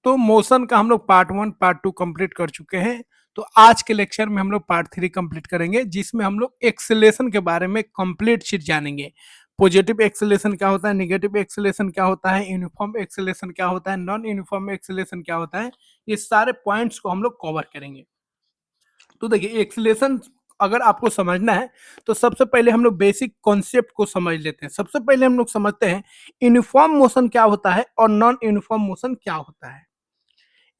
तो मोशन का हम लोग पार्ट 1 पार्ट 2 कंप्लीट कर चुके हैं। तो आज के लेक्चर में हम लोग पार्ट 3 कंप्लीट करेंगे, जिसमें हम लोग एक्सेलेरेशन के बारे में कंप्लीट चीज जानेंगे। पॉजिटिव एक्सेलेरेशन क्या होता है, नेगेटिव एक्सेलेरेशन क्या होता है, यूनिफॉर्म एक्सेलेरेशन क्या होता है, नॉन यूनिफॉर्म एक्सेलेरेशन क्या होता है, ये सारे पॉइंट्स को हम लोग कवर करेंगे। तो देखिए, एक्सेलेरेशन अगर आपको समझना है तो सबसे पहले हम लोग बेसिक कॉन्सेप्ट को समझ लेते हैं। सबसे पहले हम लोग समझते हैं यूनिफॉर्म मोशन क्या होता है और नॉन यूनिफॉर्म मोशन क्या होता है।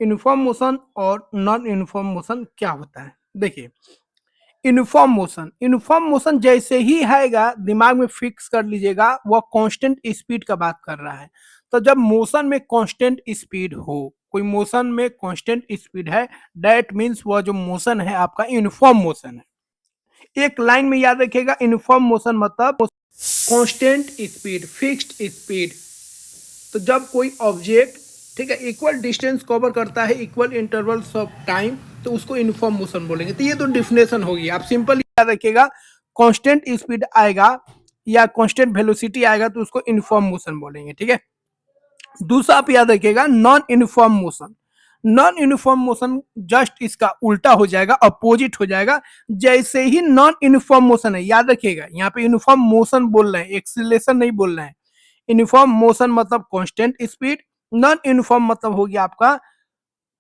यूनिफॉर्म मोशन और नॉन यूनिफॉर्म मोशन क्या होता है। देखिए, यूनिफॉर्म मोशन जैसे ही आएगा दिमाग में फिक्स कर लीजिएगा, वह कांस्टेंट स्पीड का बात कर रहा है। तो जब मोशन में कांस्टेंट स्पीड हो, कोई मोशन में कांस्टेंट स्पीड है, दैट मीन्स वह जो मोशन है आपका यूनिफॉर्म मोशन है। एक लाइन में याद रखिएगा, यूनिफॉर्म मोशन मतलब कांस्टेंट स्पीड, फिक्स्ड स्पीड। तो जब कोई ऑब्जेक्ट, ठीक है, इक्वल डिस्टेंस कवर करता है इक्वल इंटरवल्स ऑफ टाइम, तो उसको यूनिफॉर्म मोशन बोलेंगे। तो ये तो डिफिनेशन होगी, आप सिंपल याद रखिएगा, कांस्टेंट स्पीड आएगा या कांस्टेंट वेलोसिटी आएगा तो उसको यूनिफॉर्म मोशन बोलेंगे, ठीक है। दूसरा आप याद रखिएगा, non uniform motion. Non uniform motion just इसका उल्टा हो जाएगा, अपोजिट हो जाएगा। जैसे ही नॉन यूनिफॉर्म मोशन है, याद रखिएगा यहाँ पे यूनिफॉर्म मोशन बोल रहे हैं, एक्सीलरेशन नहीं बोल रहे हैं। यूनिफॉर्म मोशन मतलब कांस्टेंट स्पीड, नॉन यूनिफॉर्म मतलब हो गया आपका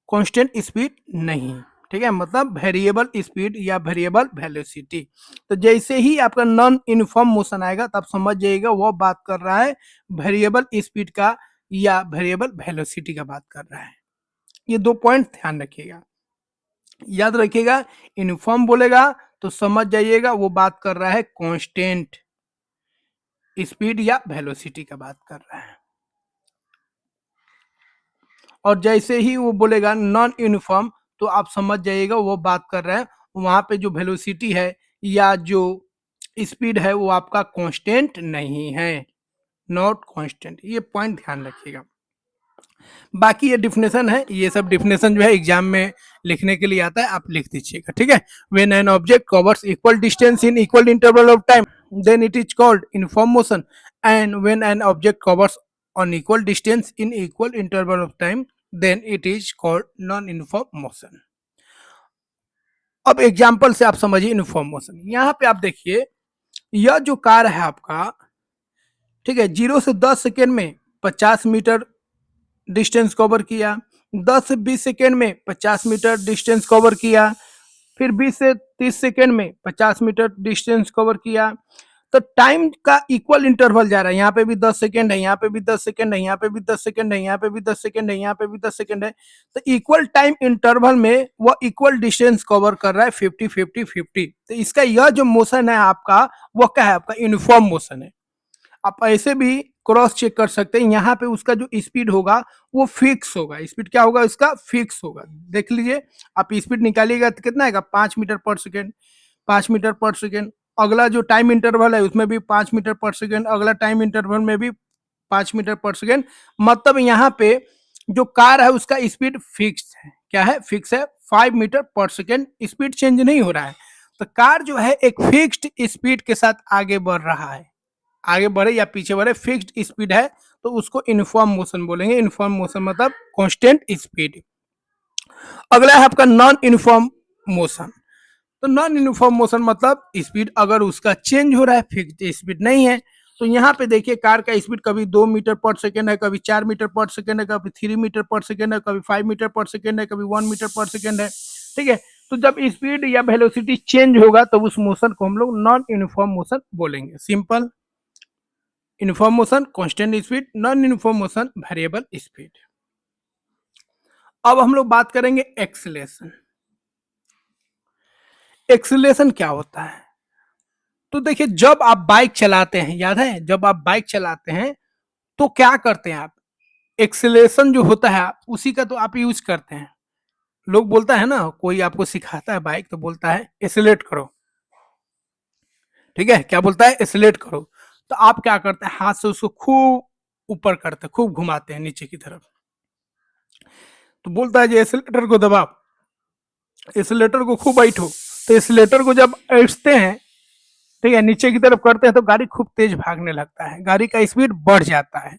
कांस्टेंट स्पीड नहीं, ठीक है, मतलब वेरिएबल स्पीड या वेरिएबल वेलोसिटी। तो जैसे ही आपका नॉन यूनिफॉर्म मोशन आएगा तब समझ जाइएगा वो बात कर रहा है वेरिएबल स्पीड का या वेरिएबल वेलोसिटी का बात कर रहा है। ये दो पॉइंट ध्यान रखिएगा, याद रखिएगा। यूनिफॉर्म बोलेगा तो समझ जाइएगा वो बात कर रहा है कांस्टेंट स्पीड या वेलोसिटी का बात कर रहा है। और जैसे ही वो बोलेगा नॉन यूनिफॉर्म तो आप समझ जाइएगा वो बात कर रहे हैं वहां पे जो वेलोसिटी है या जो स्पीड है वो आपका कांस्टेंट नहीं है, नॉट कांस्टेंट। ये पॉइंट ध्यान रखिएगा। बाकी ये डिफिनेशन है, ये सब डिफिनेशन जो है एग्जाम में लिखने के लिए आता है, आप लिख दीजिएगा, ठीक है। When an object covers equal distance in equal interval of time then it is called uniform motion, and when an object covers on equal distance in equal interval of time then it is called non uniform motion। अब example से आप समझिए uniform motion. यहाँ पे आप देखिए, यह जो कार है आपका, ठीक है, 0 से 10 सेकेंड में 50 मीटर डिस्टेंस कवर किया, 10 से 20 सेकेंड में 50 मीटर डिस्टेंस कवर किया, फिर 20 से 30 सेकेंड में 50 मीटर डिस्टेंस कवर किया। तो टाइम का इक्वल इंटरवल जा रहा है, यहाँ पे भी 10 सेकेंड है, यहाँ पे भी 10 सेकेंड है, यहाँ पे भी 10 सेकेंड है, यहाँ पे भी 10 सेकेंड है, यहाँ पे भी 10 सेकेंड है। तो इक्वल टाइम इंटरवल में वो इक्वल डिस्टेंस कवर कर रहा है 50-50-50। तो इसका यह जो मोशन है आपका, वो क्या है, आपका यूनिफॉर्म मोशन है। आप ऐसे भी क्रॉस चेक कर सकते हैं, यहाँ पे उसका जो स्पीड होगा वो फिक्स होगा। स्पीड क्या होगा, इसका फिक्स होगा। देख लीजिए, आप स्पीड निकालिएगा तो कितना आएगा, 5 मीटर पर सेकेंड, 5 मीटर पर सेकेंड। अगला जो टाइम इंटरवल है उसमें भी 5 मीटर पर सेकेंड, अगला टाइम इंटरवल में भी 5 मीटर पर सेकेंड। मतलब यहाँ पे जो कार है उसका स्पीड फिक्स है। क्या है, फिक्स है, 5 मीटर पर सेकेंड, स्पीड चेंज नहीं हो रहा है। तो कार जो है एक फिक्स्ड स्पीड के साथ आगे बढ़ रहा है, आगे बढ़े या पीछे बढ़े, फिक्स्ड स्पीड है तो उसको यूनिफॉर्म मोशन बोलेंगे। यूनिफॉर्म मोशन मतलब कांस्टेंट स्पीड। अगला है आपका नॉन यूनिफॉर्म मोशन। तो नॉन यूनिफॉर्म मोशन मतलब स्पीड अगर उसका चेंज हो रहा है, फिक्स्ड स्पीड नहीं है। तो यहाँ पे देखिए, कार का स्पीड कभी 2 मीटर पर सेकेंड है, कभी 4 मीटर पर सेकेंड है, कभी 3 मीटर पर सेकेंड है, कभी 5 मीटर पर सेकेंड है, कभी 1 मीटर पर सेकेंड है, ठीक है। तो जब स्पीड या वेलोसिटी चेंज होगा तो उस मोशन को हम लोग नॉन यूनिफॉर्म मोशन बोलेंगे। Simple, uniform motion constant speed, non uniform motion variable speed. अब हम लोग बात करेंगे एक्सीलरेशन। एक्सीलरेशन क्या होता है, तो देखिए, जब आप बाइक चलाते हैं, याद है, जब आप बाइक चलाते हैं तो क्या करते हैं आप, एक्सीलरेशन जो होता है उसी का तो आप यूज करते हैं। लोग बोलता है ना, कोई आपको सिखाता है बाइक तो बोलता है एक्सीलरेट करो, ठीक है, क्या बोलता है, एक्सीलरेट करो। तो आप क्या करते हैं, हाथ से उसको खूब ऊपर करते हैं, खूब घुमाते हैं नीचे की तरफ। तो बोलता है जो एक्सीलरेटर को दबाओ, एक्सीलरेटर को खूब बैठो। तो एक्सीलरेटर को जब ऐठते हैं, ठीक है, नीचे की तरफ करते हैं तो गाड़ी खूब तेज भागने लगता है, गाड़ी का स्पीड बढ़ जाता है।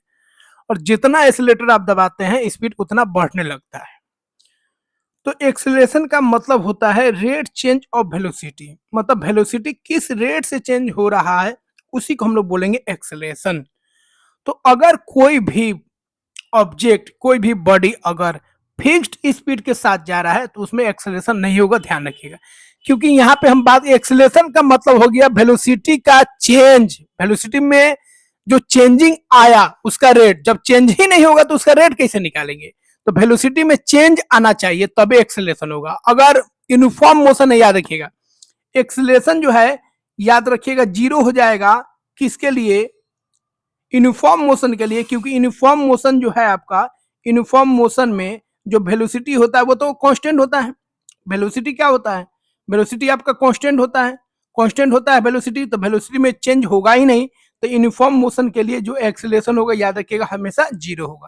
और जितना एक्सीलरेटर आप दबाते हैं स्पीड उतना बढ़ने लगता है। तो एक्सीलरेशन का मतलब होता है रेट चेंज ऑफ वेलोसिटी, मतलब वेलोसिटी किस रेट से चेंज हो रहा है उसी को हम लोग बोलेंगे एक्सीलरेशन। तो अगर कोई भी ऑब्जेक्ट, कोई भी बॉडी अगर फिक्स्ड स्पीड के साथ जा रहा है तो उसमें एक्सेलरेशन नहीं होगा, ध्यान रखिएगा। क्योंकि यहाँ पे हम बात, एक्सेलरेशन का मतलब हो गया वेलोसिटी का चेंज, वेलोसिटी में जो चेंजिंग आया उसका रेट, जब चेंज ही नहीं होगा तो उसका रेट कैसे निकालेंगे। तो वेलोसिटी में चेंज आना चाहिए तभी एक्सेलरेशन होगा। अगर यूनिफॉर्म मोशन है, याद रखिएगा एक्सेलरेशन जो है, याद रखिएगा जीरो हो जाएगा किसके लिए, यूनिफॉर्म मोशन के लिए। क्योंकि यूनिफॉर्म मोशन जो है आपका, यूनिफॉर्म मोशन में जो वेलोसिटी होता है वो तो कांस्टेंट होता है। वेलोसिटी क्या होता है, वेलोसिटी आपका कांस्टेंट होता है, कांस्टेंट होता है वेलोसिटी, तो वेलोसिटी में चेंज होगा ही नहीं। तो यूनिफॉर्म मोशन के लिए जो एक्सेलरेशन होगा, याद रखिएगा हमेशा जीरो होगा।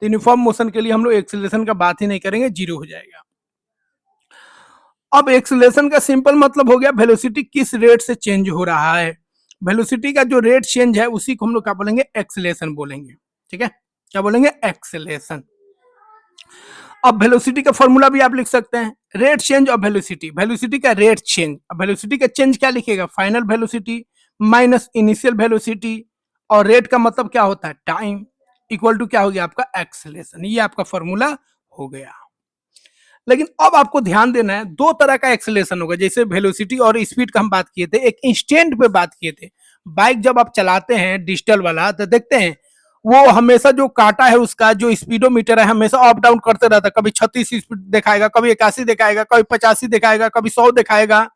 तो यूनिफॉर्म मोशन के लिए हम लोग एक्सेलरेशन का बात ही नहीं करेंगे, जीरो हो जाएगा। अब एक्सेलरेशन का सिंपल मतलब हो गया वेलोसिटी किस रेट से चेंज हो रहा है, वेलोसिटी का जो रेट चेंज है उसी को हम लोग क्या बोलेंगे, एक्सेलरेशन बोलेंगे। ठीक है, क्या बोलेंगे, एक्सेलरेशन। अब वेलोसिटी का फॉर्मूला भी आप लिख सकते हैं, rate change of velocity, velocity का रेट चेंज। अब वेलोसिटी का चेंज क्या लिखिएगा, final velocity minus initial velocity, और रेट का मतलब क्या होता है, टाइम, इक्वल टू क्या हो गया आपका एक्सेलरेशन। ये आपका फॉर्मूला हो गया। लेकिन अब आपको ध्यान देना है, दो तरह का एक्सेलरेशन होगा। जैसे वेलोसिटी और स्पीड का हम बात किए थे, एक इंस्टेंट पे बात किए थे। बाइक जब आप चलाते हैं डिजिटल वाला तो देखते हैं वो हमेशा जो काटा है उसका जो स्पीडोमीटर है हमेशा अप डाउन करते रहता है। कभी 36 स्पीड दिखाएगा, कभी 81 दिखाएगा, कभी 85 दिखाएगा, कभी 100 दिखाएगा।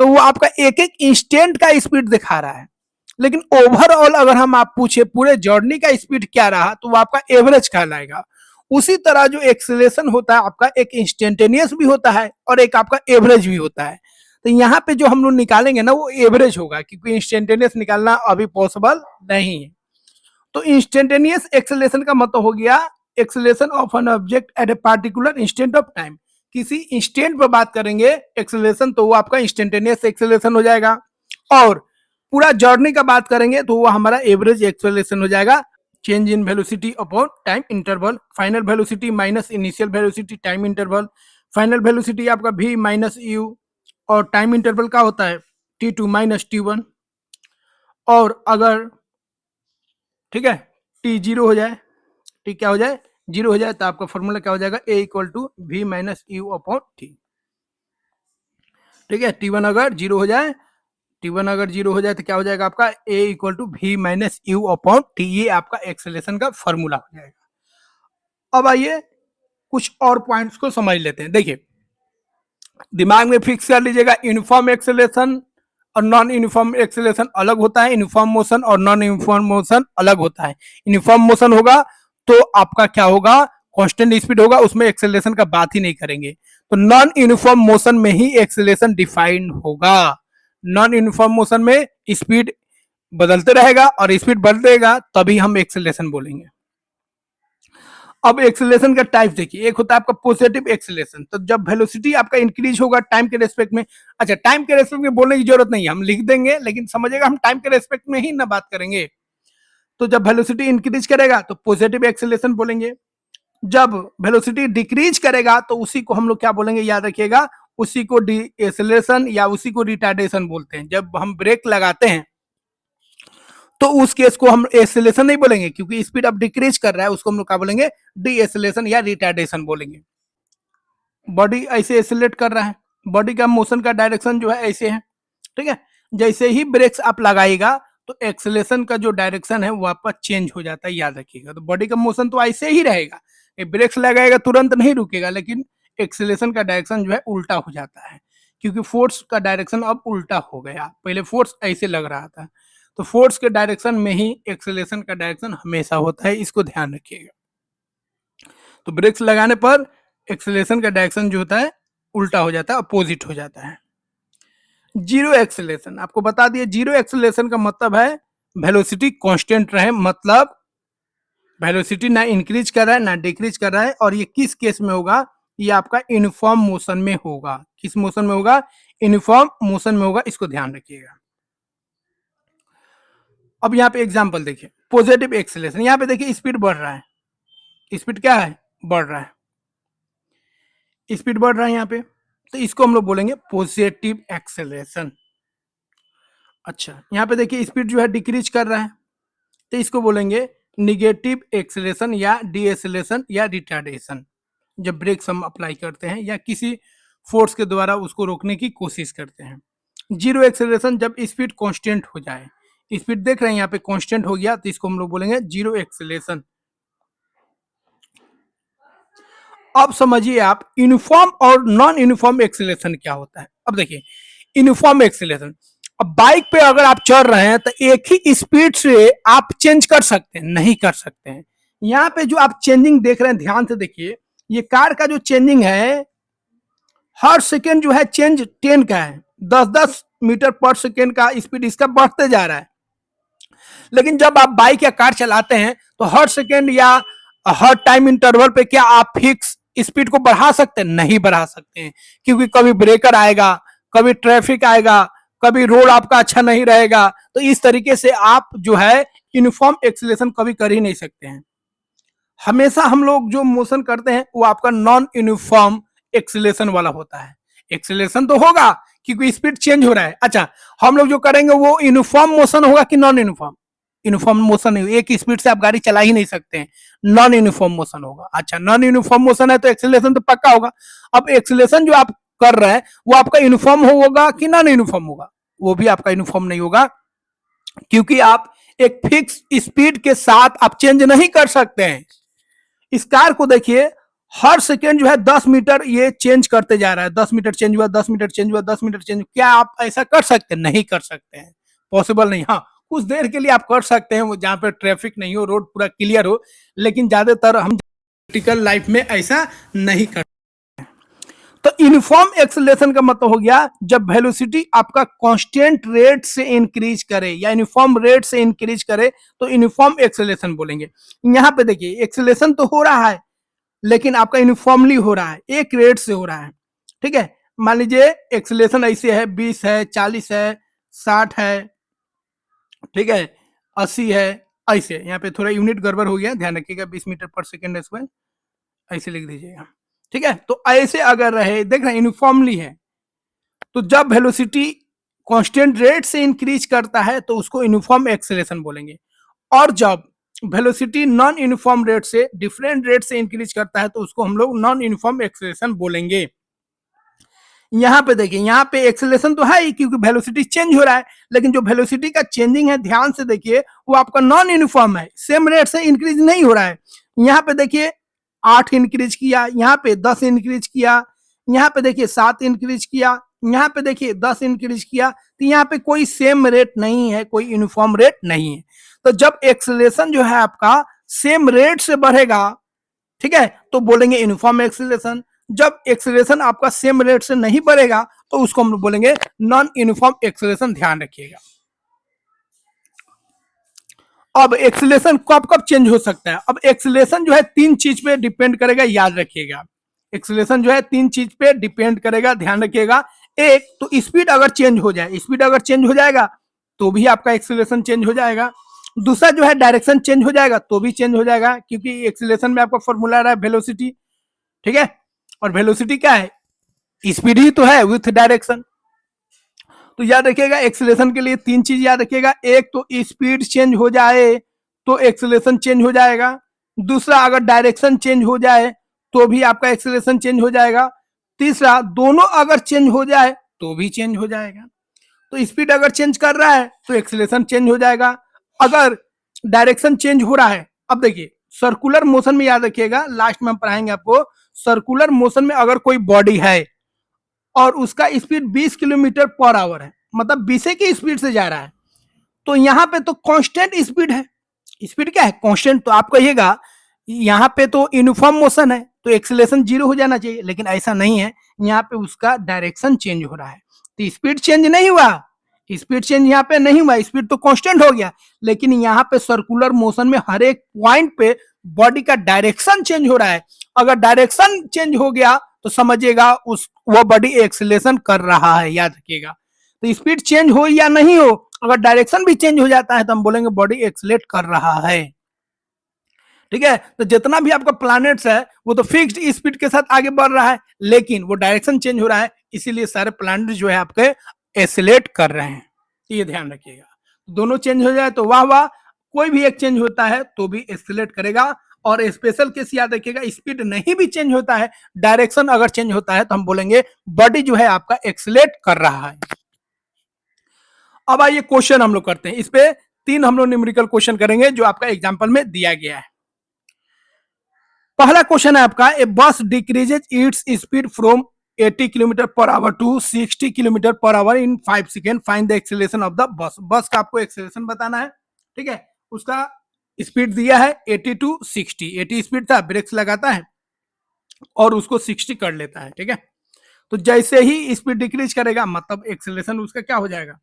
तो वो आपका एक एक इंस्टेंट का स्पीड दिखा रहा है। लेकिन ओवरऑल अगर हम आप पूछे पूरे जर्नी का स्पीड क्या रहा तो वो आपका एवरेज कहलाएगा। उसी तरह जो एक्सेलरेशन होता है आपका, एक इंस्टेंटेनियस भी होता है और एक आपका एवरेज भी होता है। तो यहाँ पे जो हम लोग निकालेंगे ना वो एवरेज होगा, क्योंकि इंस्टेंटेनियस निकालना अभी पॉसिबल नहीं है। तो इंस्टेंटेनियस एक्सेलरेशन का मतलब हो गया acceleration of an object at a particular instant of time. किसी इंस्टेंट पर बात करेंगे एक्सेलरेशन तो वो आपका इंस्टेंटेनियस एक्सेलरेशन हो जाएगा, और पूरा जर्नी का बात करेंगे तो वो हमारा एवरेज एक्सेलरेशन हो जाएगा। Change in velocity upon time interval, final velocity minus initial velocity time interval, final velocity आपका v माइनस यू, और टाइम इंटरवल का होता है t2 माइनस t1। और अगर ठीक है टी जीरो हो जाए, टी क्या हो जाए, जीरो हो जाए, तो आपका फॉर्मूला क्या हो जाएगा, A equal to V minus U upon T. ठीक है, टी वन अगर जीरो हो जाए, टी वन अगर जीरो हो जाए तो क्या हो जाएगा आपका A equal to V minus U upon T. ये आपका एक्सेलरेशन का फॉर्मूला हो जाएगा। अब आइए कुछ और पॉइंट्स को समझ लेते हैं। देखिए दिमाग में फिक्स कर लीजिएगा, यूनिफॉर्म एक्सेलरेशन और नॉन यूनिफॉर्म एक्सेलरेशन अलग होता है, यूनिफॉर्म मोशन और नॉन यूनिफॉर्म मोशन अलग होता है। यूनिफॉर्म मोशन होगा तो आपका क्या होगा, कांस्टेंट स्पीड होगा, उसमें एक्सेलरेशन का बात ही नहीं करेंगे। तो नॉन यूनिफॉर्म मोशन में ही एक्सेलरेशन डिफाइंड होगा। नॉन यूनिफॉर्म मोशन में स्पीड बदलते रहेगा और स्पीड बढ़ेगा तभी हम एक्सेलरेशन बोलेंगे। अब एक्सेलरेशन का टाइप देखिए, एक होता है आपका पॉजिटिव एक्सेलरेशन, तो जब वेलोसिटी आपका इंक्रीज होगा टाइम के रेस्पेक्ट में। अच्छा, टाइम के रेस्पेक्ट में बोलने की जरूरत नहीं है, हम लिख देंगे, लेकिन समझिएगा हम टाइम के रेस्पेक्ट में ही ना बात करेंगे। तो जब वेलोसिटी इंक्रीज करेगा तो पॉजिटिव एक्सेलरेशन बोलेंगे, जब वेलोसिटी डिक्रीज करेगा तो उसी को हम लोग क्या बोलेंगे, याद रखिएगा, उसी को डी एक्सेलरेशन या उसी को रिटार्डेशन बोलते हैं। जब हम ब्रेक लगाते हैं तो उस केस को हम एक्सेलरेशन नहीं बोलेंगे, क्योंकि स्पीड अब डिक्रीज कर रहा है, उसको हम लोग क्या बोलेंगे, डी एक्सेलरेशन या रिटार्डेशन बोलेंगे। बॉडी ऐसे एक्सेलरेट कर रहा है, बॉडी का मोशन का डायरेक्शन जो है ऐसे है। ठीक है, जैसे ही ब्रेक्स आप लगाएगा तो एक्सेलरेशन का जो डायरेक्शन है वो आपका चेंज हो जाता है, याद रखिएगा। तो बॉडी का मोशन तो ऐसे ही रहेगा, ब्रेक्स लगाएगा तुरंत नहीं रुकेगा, लेकिन एक्सेलरेशन का डायरेक्शन जो है उल्टा हो जाता है, क्योंकि फोर्स का डायरेक्शन अब उल्टा हो गया। पहले फोर्स ऐसे लग रहा था, तो फोर्स के डायरेक्शन में ही एक्सेलरेशन का डायरेक्शन हमेशा होता है, इसको ध्यान रखिएगा। तो ब्रेक्स लगाने पर एक्सेलरेशन का डायरेक्शन जो होता है उल्टा हो जाता है, अपोजिट हो जाता है। जीरो एक्सेलरेशन आपको बता दिए, जीरो एक्सेलरेशन का मतलब है वेलोसिटी कांस्टेंट रहे, मतलब वेलोसिटी ना इंक्रीज कर रहा है ना डिक्रीज कर रहा है। और ये किस केस में होगा, ये आपका यूनिफॉर्म मोशन में होगा। किस मोशन में होगा, यूनिफॉर्म मोशन में होगा, इसको ध्यान रखिएगा। अब यहाँ पे एग्जांपल देखिए, पॉजिटिव एक्सेलरेशन। यहाँ पे देखिए स्पीड बढ़ रहा है, स्पीड क्या है, बढ़ रहा है, स्पीड बढ़ रहा है यहाँ पे, तो इसको हम लोग बोलेंगे पॉजिटिव एक्सेलरेशन। अच्छा, यहाँ पे देखिए स्पीड जो है डिक्रीज कर रहा है, तो इसको बोलेंगे निगेटिव एक्सेलरेशन या डीएक्सेलरेशन या रिटार्डेशन, जब ब्रेक्स हम अप्लाई करते हैं या किसी फोर्स के द्वारा उसको रोकने की कोशिश करते हैं। जीरो एक्सेलरेशन, जब स्पीड कांस्टेंट हो जाए, स्पीड देख रहे हैं यहाँ पे कांस्टेंट हो गया, तो इसको हम लोग बोलेंगे जीरो एक्सेलरेशन। अब समझिए आप यूनिफॉर्म और नॉन यूनिफॉर्म एक्सेलरेशन क्या होता है। अब देखिए यूनिफॉर्म एक्सेलरेशन, अब बाइक पे अगर आप चढ़ रहे हैं तो एक ही स्पीड से आप चेंज कर सकते हैं, नहीं कर सकते हैं। यहाँ पे जो आप चेंजिंग देख रहे हैं ध्यान से देखिए, ये कार का जो चेंजिंग है हर सेकेंड जो है चेंज 10 का है, 10-10 मीटर पर सेकेंड का स्पीड इसका बढ़ते जा रहा है। लेकिन जब आप बाइक या कार चलाते हैं तो हर सेकेंड या हर टाइम इंटरवल पे क्या आप फिक्स स्पीड को बढ़ा सकते हैं, नहीं बढ़ा सकते हैं, क्योंकि कभी ब्रेकर आएगा, कभी ट्रैफिक आएगा, कभी रोड आपका अच्छा नहीं रहेगा, तो इस तरीके से आप जो है यूनिफॉर्म एक्सेलरेशन कभी कर ही नहीं सकते हैं। हमेशा हम लोग जो मोशन करते हैं वो आपका नॉन यूनिफॉर्म एक्सेलरेशन वाला होता है। एक्सेलरेशन तो होगा क्योंकि स्पीड चेंज हो रहा है। अच्छा, हम लोग जो करेंगे वो यूनिफॉर्म मोशन होगा कि नॉन यूनिफॉर्म, यूनिफॉर्म मोशन नहीं, एक स्पीड से आप गाड़ी चला ही नहीं सकते हैं, नॉन यूनिफॉर्म मोशन होगा। अच्छा, नॉन यूनिफॉर्म मोशन है तो एक्सेलरेशन तो पक्का होगा। अब एक्सेलरेशन जो आप कर रहे हैं वो आपका यूनिफॉर्म होगा कि नॉन यूनिफॉर्म होगा, वो भी आपका यूनिफॉर्म नहीं होगा, क्योंकि आप एक फिक्स स्पीड के साथ आप चेंज नहीं कर सकते हैं। इस कार को देखिए हर सेकेंड जो है 10 मीटर ये चेंज करते जा रहा है, 10 मीटर चेंज हुआ, 10 मीटर चेंज हुआ, 10 मीटर चेंज। क्या आप ऐसा कर सकते हैं, नहीं कर सकते हैं, पॉसिबल नहीं। हाँ, कुछ देर के लिए आप कर सकते हैं, वो जहां पर ट्रैफिक नहीं हो, रोड पूरा क्लियर हो, लेकिन ज्यादातर हम प्रैक्टिकल लाइफ में ऐसा नहीं कर। तो यूनिफॉर्म एक्सेलरेशन का मतलब हो गया जब वेलोसिटी आपका कांस्टेंट रेट से इंक्रीज करे या यूनिफॉर्म रेट से इंक्रीज करे तो यूनिफॉर्म एक्सेलरेशन बोलेंगे। यहाँ पे देखिए एक्सेलरेशन तो हो रहा है लेकिन आपका यूनिफॉर्मली हो रहा है, एक रेट से हो रहा है। ठीक है, मान लीजिए एक्सेलरेशन ऐसे है, 20 है, 40 है, 60 है, ठीक है, 80 है, ऐसे। यहाँ पे थोड़ा यूनिट गड़बड़ हो गया, ध्यान रखिएगा, 20 मीटर पर सेकेंड स्क्वायर ऐसे लिख दीजिएगा। ठीक है, तो ऐसे अगर रहे, देख रहे हैं यूनिफॉर्मली है, तो जब वेलोसिटी कांस्टेंट रेट से इंक्रीज करता है तो उसको यूनिफॉर्म एक्सेलरेशन बोलेंगे, और जब वेलोसिटी नॉन यूनिफॉर्म रेट से डिफरेंट रेट से इंक्रीज करता है तो उसको हम लोग नॉन यूनिफॉर्म एक्सेलरेशन बोलेंगे। यहाँ पे देखिए, यहाँ पे एक्सेलरेशन तो है ही क्योंकि वेलोसिटी चेंज हो रहा है, लेकिन जो वेलोसिटी का चेंजिंग है ध्यान से देखिए वो आपका नॉन यूनिफॉर्म है, सेम रेट से इंक्रीज नहीं हो रहा है। यहाँ पे देखिए 8 इंक्रीज किया, यहाँ पे 10 इंक्रीज किया, यहाँ पे देखिए 7 इंक्रीज किया, यहाँ पे देखिए 10 इंक्रीज किया, तो यहाँ पे कोई सेम रेट नहीं है, कोई यूनिफॉर्म रेट नहीं है। तो जब एक्सेलरेशन जो है आपका सेम रेट से बढ़ेगा, ठीक है, तो बोलेंगे यूनिफॉर्म एक्सेलरेशन। जब एक्सेलरेशन आपका सेम रेट से नहीं बढ़ेगा तो उसको हम बोलेंगे नॉन यूनिफॉर्म एक्सेलरेशन, ध्यान रखिएगा। अब एक्सेलरेशन कब कब चेंज हो सकता है। अब एक्सेलरेशन जो है 3 चीज पे डिपेंड करेगा, याद रखिएगा। एक्सेलरेशन जो है 3 चीज पे डिपेंड करेगा, ध्यान रखिएगा। एक तो स्पीड अगर चेंज हो जाए, स्पीड अगर चेंज हो जाएगा तो भी आपका एक्सेलरेशन चेंज हो जाएगा। दूसरा जो है डायरेक्शन चेंज हो जाएगा तो भी चेंज हो जाएगा, क्योंकि एक्सेलरेशन में आपका फॉर्मूला रहा है वेलोसिटी, ठीक है, और वेलोसिटी क्या है, स्पीड ही तो है विथ डायरेक्शन। तो याद रखिएगा एक्सेलरेशन के लिए 3 चीज याद रखिएगा। एक तो स्पीड चेंज हो जाए तो एक्सेलरेशन चेंज हो जाएगा। दूसरा अगर डायरेक्शन चेंज हो जाए तो भी आपका एक्सेलरेशन चेंज हो जाएगा। तीसरा दोनों अगर चेंज हो जाए तो भी चेंज हो जाएगा। तो स्पीड अगर चेंज कर रहा है तो एक्सेलरेशन चेंज हो जाएगा। अगर डायरेक्शन चेंज हो रहा है, अब देखिए सर्कुलर मोशन में याद रखिएगा, लास्ट में हम पढ़ाएंगे आपको, सर्कुलर मोशन में अगर कोई बॉडी है और उसका स्पीड 20 किलोमीटर पर आवर है, मतलब 20 की स्पीड से जा रहा है, तो यहाँ पे तो कांस्टेंट स्पीड है। स्पीड क्या है, कांस्टेंट। तो आप कहिएगा यहाँ पे तो यूनिफॉर्म मोशन है तो एक्सेलरेशन 0 हो जाना चाहिए, लेकिन ऐसा नहीं है, यहाँ पे उसका डायरेक्शन चेंज हो रहा है, तो स्पीड चेंज नहीं हुआ, स्पीड चेंज यहाँ पे नहीं हुआ, स्पीड तो कांस्टेंट हो गया, लेकिन यहाँ पे सर्कुलर मोशन में हर एक पॉइंट पे बॉडी का डायरेक्शन चेंज हो रहा है। अगर डायरेक्शन चेंज हो गया तो समझिएगा उस वो बॉडी एक्सेलरेशन कर रहा है, याद रखिएगा। तो स्पीड चेंज हो या नहीं हो, अगर डायरेक्शन भी चेंज हो जाता है तो हम बोलेंगे बॉडी एक्सेलेरेट कर रहा है। ठीक है, तो जितना भी आपका प्लैनेट्स है वो तो फिक्स्ड स्पीड के साथ आगे बढ़ रहा है, लेकिन वो डायरेक्शन चेंज हो रहा है, इसीलिए सारे प्लैनेट जो है आपके एक्सेलेरेट कर रहे हैं। ये ध्यान रखिएगा, दोनों चेंज हो जाए तो वाह वाह, कोई भी एक चेंज होता है तो भी एक्सेलेरेट करेगा। और स्पेशल केस याद रखिएगा, स्पीड नहीं भी चेंज होता है, डायरेक्शन अगर चेंज होता है तो हम बोलेंगे बॉडी जो है आपका एक्सेलेरेट कर रहा है। अब आइए क्वेश्चन हम लोग करते हैं, इस पे 3 हम लोग न्यूमेरिकल क्वेश्चन करेंगे जो आपका एग्जाम्पल में दिया गया है। पहला क्वेश्चन है आपका, a bus decreases its speed from 80 kilometre per hour to 60 kilometre per hour in 5 second, find the acceleration of the bus. Bus का आपको एक्सेलरेशन बताना है। ठीक है, उसका स्पीड दिया है 80 टू 60, 80 स्पीड था, ब्रेक्स लगाता है और उसको 60 कर लेता है। ठीक है, तो जैसे ही स्पीड डिक्रीज करेगा मतलब एक्सेलरेशन उसका क्या हो जाएगा,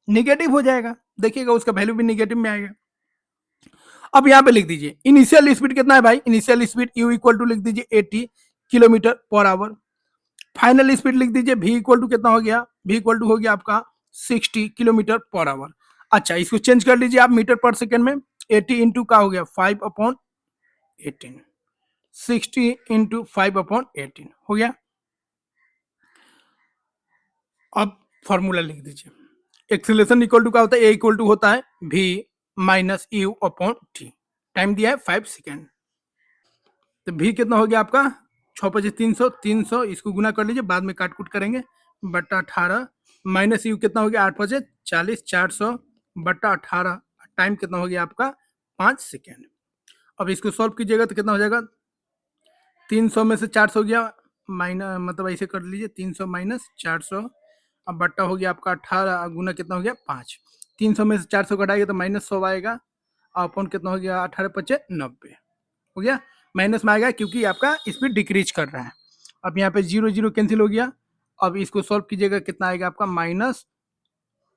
निगेटिव हो जाएगा। देखिएगा उसका वैल्यू भी निगेटिव में आएगा। अब यहाँ पे लिख दीजिए इनिशियल स्पीड कितना है भाई, initial speed u equal to लिख दीजिए 80 kilometre per our. Final speed लिख दीजिए v इक्वल टू कितना हो गया, v इक्वल टू हो गया आपका 60 किलोमीटर पर आवर। अच्छा, इसको चेंज कर लीजिए आप मीटर पर सेकेंड में, 80 इंटू का हो गया 5/18, 60 इंटू 5/18 हो गया। अब फॉर्मूला लिख दीजिए, एक्सेलरेशन इक्वल टू क्या होता है, ए इक्वल टू होता है v minus U upon T. Time दिया है 5 सेकेंड, तो भी कितना हो गया आपका 6×5 300, इसको गुना कर लीजिए, बाद में काट कूट करेंगे, बट्टा 18 माइनस यू कितना हो गया 8×5 = 40, 400 बट्टा 18, टाइम कितना हो गया आपका 5 सेकेंड। अब इसको सॉल्व कीजिएगा तो कितना हो जाएगा, 300 में से 400 गया माइनस, मतलब ऐसे कर लीजिए 300 माइनस 400, अब बट्टा हो गया आपका 18 गुना कितना हो गया 5, 300 में से 400 घटाएगा तो -100 आएगा, अपॉन कितना हो गया 18×5 = 90 हो गया, माइनस में आएगा क्योंकि आपका स्पीड डिक्रीज कर रहा है। अब यहाँ पे 0 0 कैंसिल हो गया। अब इसको सॉल्व कीजिएगा कितना आएगा आपका माइनस,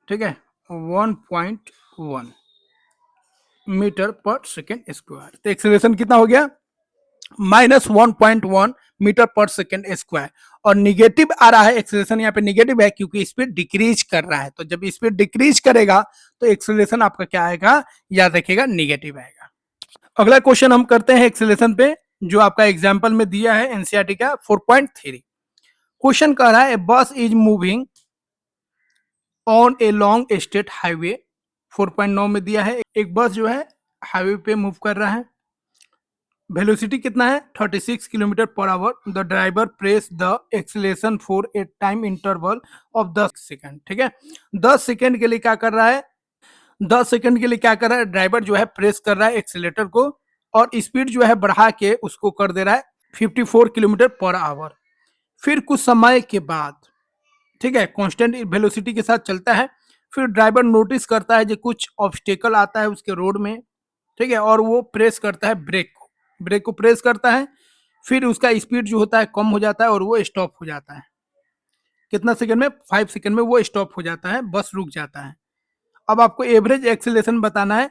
ठीक है, 1.1 मीटर पर सेकेंड स्क्वायर। तो एक्सेलरेशन कितना हो गया -1.1 मीटर पर सेकेंड स्क्वायर। और निगेटिव आ रहा है, एक्सेलरेशन यहाँ पे निगेटिव है क्योंकि स्पीड डिक्रीज कर रहा है। तो जब स्पीड डिक्रीज करेगा तो एक्सेलरेशन आपका क्या आएगा, याद रखिएगा निगेटिव आएगा। अगला क्वेश्चन हम करते हैं एक्सेलरेशन पे, जो आपका एग्जाम्पल में दिया है एनसीईआरटी का 4.3। क्वेश्चन कह रहा है बस is moving on a long state highway. 4.9 में दिया है एक बस जो है हाईवे पे मूव कर रहा है, वेलोसिटी कितना है 36 kilometre per our, the driver press the acceleration for a time interval of 10 second. ठीक है, 10 सेकेंड के लिए क्या कर रहा है, 10 सेकंड के लिए क्या कर रहा है ड्राइवर जो है प्रेस कर रहा है एक्सीलेटर को, और स्पीड जो है बढ़ा के उसको कर दे रहा है 54 किलोमीटर पर आवर। फिर कुछ समय के बाद, ठीक है, कांस्टेंट वेलोसिटी के साथ चलता है, फिर ड्राइवर नोटिस करता है कि कुछ ऑब्स्टेकल आता है उसके रोड में, ठीक है, और वो प्रेस करता है ब्रेक को प्रेस करता है, फिर उसका स्पीड जो होता है कम हो जाता है और वो स्टॉप हो जाता है। कितना सेकंड में, 5 सेकंड में वो स्टॉप हो जाता है, बस रुक जाता है। अब आपको एवरेज एक्सेलरेशन बताना है,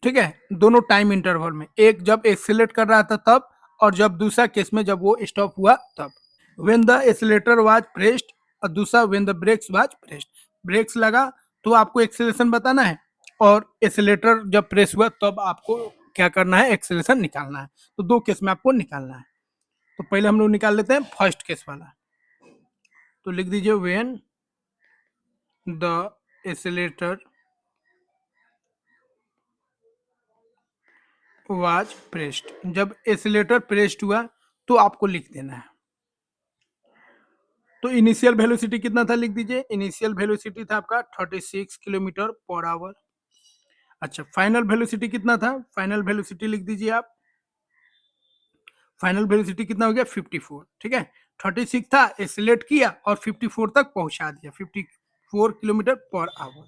ठीक है, दोनों टाइम इंटरवल में, एक जब एक्सेलेरेट कर रहा था तब, और जब दूसरा केस में जब वो स्टॉप हुआ तब। When the accelerator was pressed, और दूसरा when the brakes was pressed, brakes लगा तो आपको एक्सेलरेशन बताना है, और एक्सेलेरेटर जब प्रेस हुआ तब आपको क्या करना है, एक्सेलरेशन निकालना है। तो दो केस में आपको निकालना है। तो पहले हम लोग निकाल लेते हैं फर्स्ट केस वाला। तो लिख दीजिए when the accelerator was pressed, जब एक्सेलेरेटर प्रेस्ड हुआ तो आपको लिख देना है। तो इनिशियल वेलोसिटी कितना था, लिख दीजिए इनिशियल वेलोसिटी था आपका 36 किलोमीटर पर आवर। अच्छा, फाइनल वेलोसिटी कितना था, फाइनल वेलोसिटी लिख दीजिए आप, फाइनल वेलोसिटी कितना हो गया 54। ठीक है, 36 था, एक्सेलेरेट किया और 54 तक पहुंचा दिया, 54 किलोमीटर पर आवर।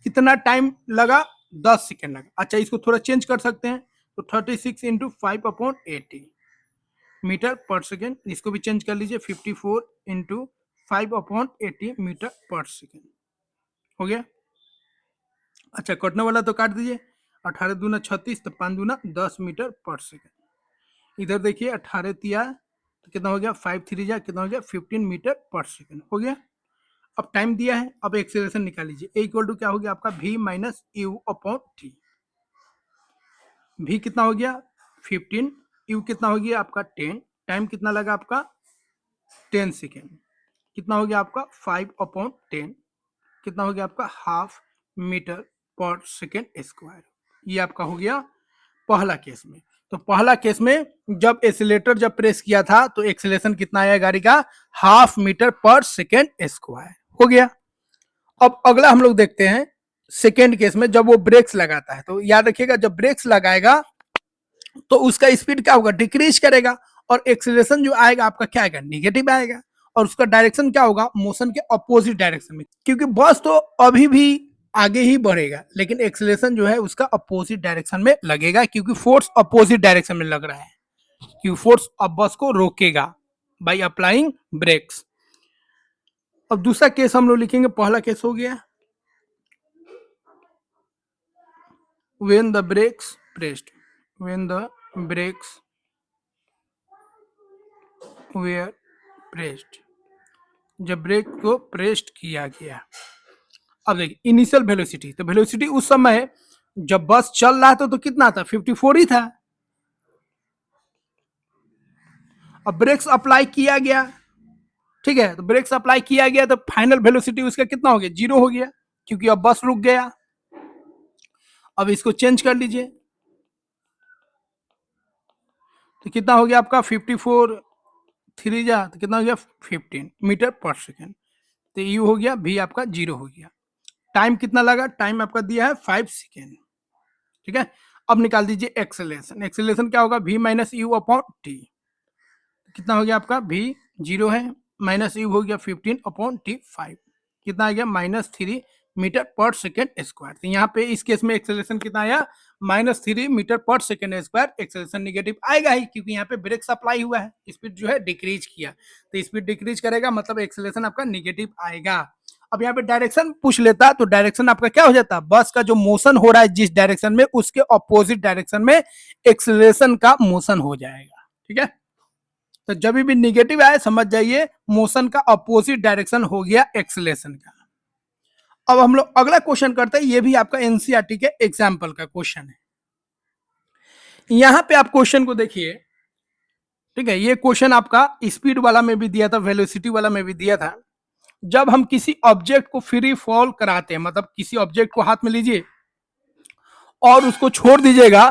कितना टाइम लगा, 10 सेकेंड लगा। अच्छा, इसको थोड़ा चेंज कर सकते हैं, तो 36 इंटू 5/80 मीटर पर सेकेंड, इसको भी चेंज कर लीजिए 54 इंटू 5/80 मीटर पर सेकेंड हो गया। अच्छा, कटने वाला तो काट दीजिए, 18 दूना 36, तो 5 दूना 10 मीटर पर सेकेंड। इधर देखिए 18 तिया तो कितना हो गया, 5 3 जा कितना हो गया 15 मीटर पर सेकेंड हो गया। अब टाइम दिया है, अब एक्सेलरेशन निकाल लीजिए। ए इक्वल टू क्या हो गया आपका v minus U upon T. v कितना हो गया 15, यू कितना हो गया आपका 10, टाइम कितना लगा आपका 10 सेकेंड, कितना हो गया आपका 5/10, कितना हो गया आपका हाफ मीटर पर सेकेंड स्क्वायर। ये आपका हो गया पहला केस में। तो पहला केस में जब एक्सीलरेटर जब प्रेस किया था तो एक्सीलरेशन कितना आया गाड़ी का, हाफ मीटर पर सेकेंड स्क्वायर हो गया। अब अगला हम लोग देखते हैं सेकेंड केस में, जब वो ब्रेक्स लगाता है तो याद रखिएगा जब ब्रेक्स लगाएगा तो उसका स्पीड क्या होगा, डिक्रीज करेगा, और एक्सीलरेशन जो आएगा आपका क्या आएगा, निगेटिव आएगा, और उसका डायरेक्शन क्या होगा, मोशन के अपोजिट डायरेक्शन में, क्योंकि बस तो अभी भी आगे ही बढ़ेगा लेकिन एक्सीलरेशन जो है उसका अपोजिट डायरेक्शन में लगेगा, क्योंकि फोर्स अपोजिट डायरेक्शन में लग रहा है, क्योंकि फोर्स अब बस को रोकेगा बाय अप्लाइंग ब्रेक्स। अब दूसरा केस हम लोग लिखेंगे, पहला केस हो गया when the brakes pressed, when the brakes were pressed, जब ब्रेक को प्रेस्ड किया गया। अब देखिए इनिशियल वेलोसिटी, तो वेलोसिटी उस समय जब बस चल रहा था तो कितना था 54 ही था। अब ब्रेक्स अप्लाई किया गया, ठीक है, तो ब्रेक्स अप्लाई किया गया तो फाइनल वेलोसिटी उसका कितना हो गया, 0 हो गया, क्योंकि अब बस रुक गया। अब इसको चेंज कर लीजिए तो कितना हो गया आपका 54 3 जा तो कितना हो गया 15 मीटर पर सेकेंड, तो यू हो गया, भी आपका 0 हो गया। टाइम कितना लगा, टाइम आपका दिया है 5 सेकेंड, ठीक है। अब निकाल दीजिए एक्सेलरेशन, एक्सेलरेशन क्या होगा v minus U upon T, कितना हो गया आपका v 0 है, माइनस यू हो गया 15 अपॉन टी 5, कितना आ गया -3 मीटर पर सेकेंड स्क्वायर। तो यहाँ पे इस केस में एक्सेलरेशन कितना आया, -3 मीटर पर सेकेंड स्क्वायर। एक्सेलरेशन निगेटिव आएगा ही क्योंकि यहाँ पे ब्रेक सप्लाई हुआ है, स्पीड जो है डिक्रीज किया, तो स्पीड डिक्रीज करेगा मतलब एक्सेलरेशन आपका निगेटिव आएगा। अब यहाँ पे डायरेक्शन पूछ लेता तो डायरेक्शन आपका क्या हो जाता, बस का जो मोशन हो रहा है जिस डायरेक्शन में उसके अपोजिट डायरेक्शन में एक्सेलरेशन का मोशन हो जाएगा, ठीक है। तो जब भी निगेटिव आए समझ जाइए मोशन का अपोजिट डायरेक्शन हो गया एक्सेलरेशन का। अब हम लोग अगला क्वेश्चन करते हैं, ये भी आपका एनसीईआरटी के एग्जाम्पल का क्वेश्चन है। यहां पे आप क्वेश्चन को देखिए, ठीक है, ये क्वेश्चन आपका स्पीड वाला में भी दिया था, वेलोसिटी वाला में भी दिया था। जब हम किसी ऑब्जेक्ट को फ्री फॉल कराते हैं, मतलब किसी ऑब्जेक्ट को हाथ में लीजिए और उसको छोड़ दीजिएगा,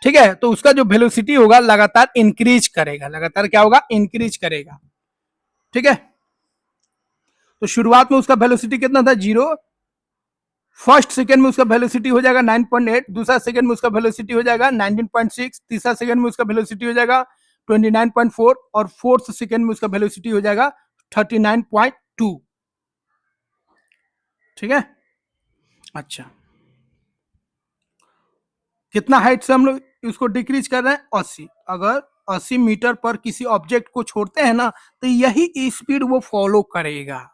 ठीक है, तो उसका जो वेलोसिटी होगा लगातार इंक्रीज करेगा, लगातार क्या होगा, इंक्रीज करेगा, ठीक है। तो शुरुआत में उसका वेलोसिटी कितना था 0, फर्स्ट सेकंड में उसका वेलोसिटी हो जाएगा 9.8, दूसरा सेकंड में उसका वेलोसिटी हो जाएगा 19.6, तीसरा सेकंड में उसका वेलोसिटी हो जाएगा 29.4 और फोर्थ सेकंड में उसका वेलोसिटी हो जाएगा 39.2, ठीक है। अच्छा, कितना हाइट से हम लोग उसको डिक्रीज कर रहे हैं 80, अगर 80 मीटर पर किसी ऑब्जेक्ट को छोड़ते हैं ना तो यही स्पीड वो फॉलो करेगा।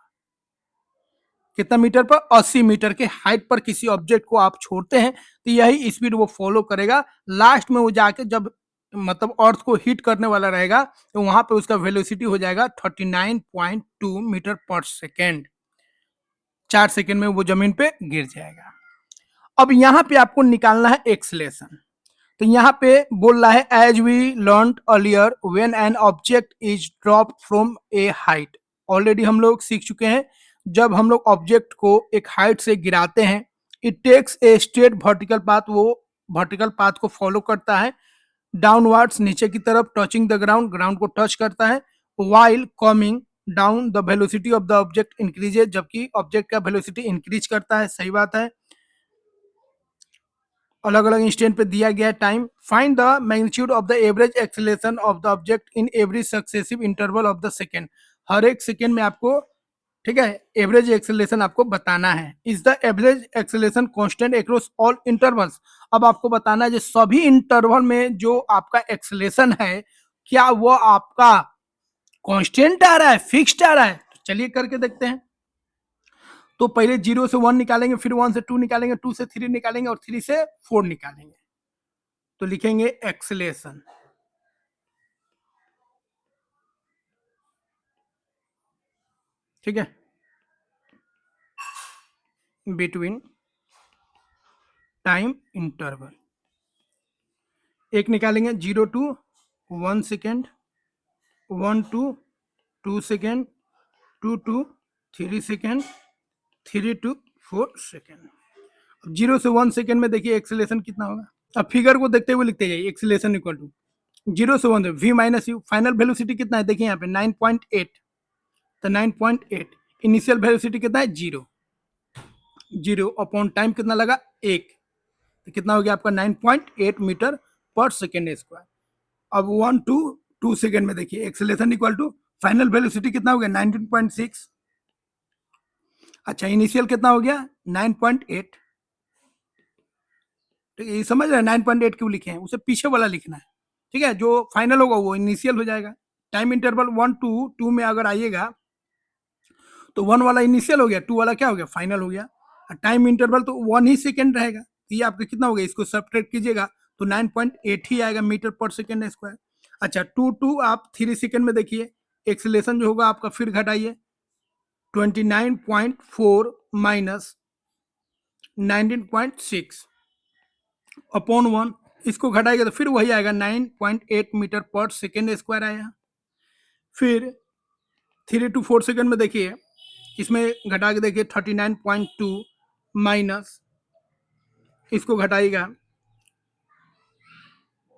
कितना मीटर पर, 80 मीटर के हाइट पर किसी ऑब्जेक्ट को आप छोड़ते हैं तो यही स्पीड वो फॉलो करेगा। लास्ट में वो जाके जब मतलब अर्थ को हिट करने वाला रहेगा तो वहां पे उसका वेलोसिटी हो जाएगा 39.2 मीटर पर सेकेंड, 4 सेकेंड में वो जमीन पे गिर जाएगा। अब यहाँ पे आपको निकालना है एक्सलेशन। तो यहाँ पे बोल रहा है as we learn earlier when an object is drop from a height, already हम लोग सीख चुके हैं, जब हम लोग ऑब्जेक्ट को एक हाइट से गिराते हैं it takes a straight vertical path, वो वर्टिकल पाथ को फॉलो करता है डाउनवर्ड्स नीचे की तरफ, टचिंग द ग्राउंड, ग्राउंड को टच करता है, while coming down the velocity of the object increases, जबकि ऑब्जेक्ट का वेलोसिटी इंक्रीज करता है, सही बात है। अलग अलग इंस्टेंट पे दिया गया time, find the magnitude of the average acceleration of the object in every successive interval of the second, हर एक सेकेंड में आपको, ठीक है, एवरेज एक्सेलरेशन आपको बताना है। Is the average acceleration constant across all intervals, अब आपको बताना है जो सभी इंटरवल में जो आपका एक्सेलरेशन है क्या वो आपका कांस्टेंट आ रहा है, फिक्स्ड आ रहा है, तो चलिए करके देखते हैं। तो पहले 0 से 1 निकालेंगे, फिर 1 से 2 निकालेंगे, 2 से 3 निकालेंगे और 3 से 4 निकालेंगे, तो लिखेंगे एक्सेलेशन, ठीक है। Between time interval. एक निकालेंगे 0 to 1 second, 1 to 2 second, 2 to 3 second, 3 to 4 second. अब 0 से 1 सेकेंड में देखिए एक्सेलेरेशन कितना होगा। अब फिगर को देखते हुए लिखते जाइए, एक्सेलेरेशन इक्वल टू 0 से 1 v minus you, final velocity कितना है देखिए यहाँ पे 9.8, तो 9.8, इनिशियल वेलोसिटी कितना है 0, 0 अपॉन टाइम कितना लगा 1, तो कितना हो गया आपका 9.8 मीटर पर सेकेंड स्क्वायर। अब 1 to 2 सेकेंड में देखिए acceleration equal to final velocity कितना हो गया 19.6, अच्छा इनिशियल कितना हो गया 9.8, ठीक है, ये समझ रहे हैं 9.8 क्यों लिखे हैं, उसे पीछे वाला लिखना है, ठीक है, जो फाइनल होगा वो इनिशियल हो जाएगा। टाइम इंटरवल 1 to 2 में अगर आइएगा तो 1 वाला इनिशियल हो गया, 2 वाला क्या हो गया फाइनल हो गया, टाइम इंटरवल तो 1 ही सेकेंड रहेगा, तो ये आपका कितना हो गया, इसको सब्ट्रैक्ट कीजिएगा तो 9.8 ही आएगा मीटर पर सेकेंड स्क्वायर। अच्छा 2 to आप 3 सेकेंड में देखिए एक्सेलेरेशन जो होगा आपका, फिर घटाइए 29.4 माइनस 19.6 अपॉन 1, इसको घटाएगा तो फिर वही आएगा 9.8 मीटर पर सेकेंड स्क्वायर आया। फिर 3 to 4 सेकेंड में देखिए इसमें घटा के देखिए 39.2 माइनस, इसको घटाएगा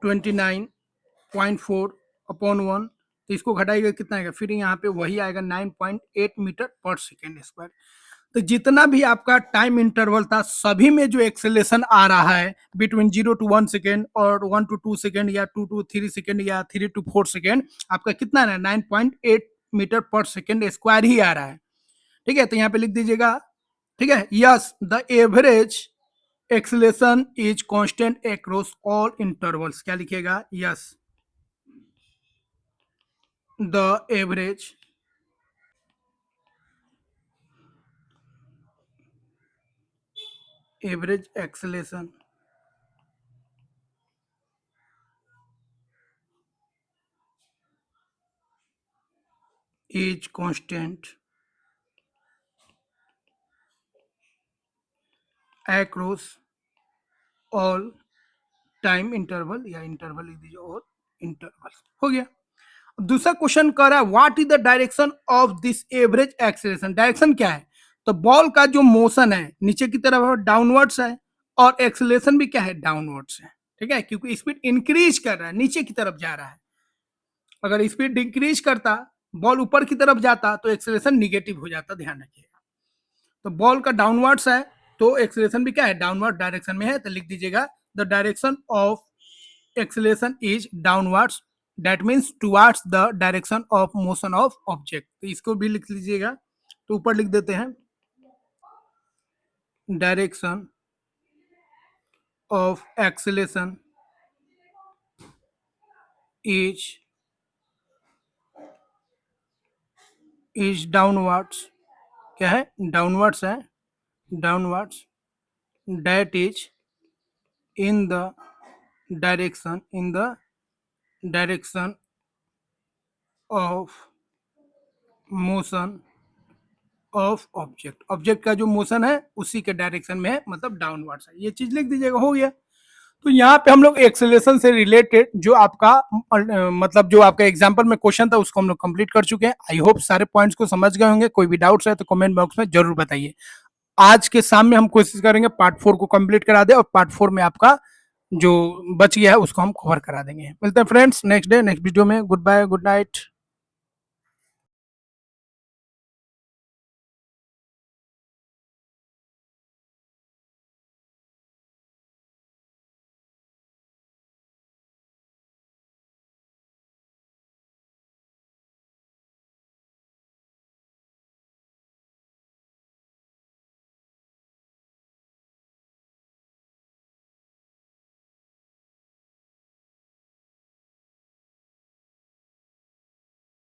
29.4 अपॉन 1, तो इसको घटाएगा कितना आएगा, फिर यहाँ पे वही आएगा 9.8 मीटर पर सेकेंड स्क्वायर। तो जितना भी आपका टाइम इंटरवल था सभी में जो एक्सेलेरेशन आ रहा है बिटवीन 0 to 1 सेकेंड और 1 to 2 सेकेंड या 2 to 3 सेकेंड या 3 to 4 सेकेंड, आपका कितना है 9.8 मीटर पर सेकेंड स्क्वायर ही आ रहा है, ठीक है, तो यहाँ पे लिख दीजिएगा, ठीक है, yes the average acceleration is constant across all intervals, क्या लिखिएगा, yes the average acceleration is constant across all time interval, या इंटरवल लिख दीजिए और इंटरवल हो गया। दूसरा क्वेश्चन कह रहा है what is the direction of this average acceleration, direction क्या है, तो बॉल का जो मोशन है नीचे की तरफ है डाउनवर्ड्स है, और एक्सेलरेशन भी क्या है डाउनवर्ड्स है, ठीक है, क्योंकि स्पीड इंक्रीज कर रहा है, नीचे की तरफ जा रहा है, अगर स्पीड डिक्रीज करता बॉल ऊपर की तरफ जाता तो एक्सेलरेशन निगेटिव हो जाता, ध्यान रखिएगा। तो बॉल का डाउनवर्ड्स है तो एक्सेलरेशन भी क्या है डाउनवर्ड डायरेक्शन में है, तो लिख दीजिएगा the direction of acceleration is downwards, that means towards the direction of motion of object, तो इसको भी लिख लीजिएगा, तो ऊपर लिख देते हैं direction of acceleration is downwards, क्या है डाउनवर्ड्स है, downwards, that is in the direction of motion of object, object का जो मोशन है उसी के डायरेक्शन में है, मतलब डाउनवर्ड्स है, ये चीज लिख दीजिएगा, हो गया। तो यहाँ पे हम लोग एक्सेलरेशन से रिलेटेड जो आपका मतलब जो आपका एग्जांपल में क्वेश्चन था उसको हम लोग कंप्लीट कर चुके हैं। आई होप सारे पॉइंट्स को समझ गए होंगे, कोई भी डाउट्स है तो कमेंट बॉक्स में जरूर बताइए। आज के शाम में हम कोशिश करेंगे पार्ट 4 को कंप्लीट करा दे, और पार्ट 4 में आपका जो बच गया है उसको हम कवर करा देंगे। मिलते हैं friends next day next video में। Goodbye, good night.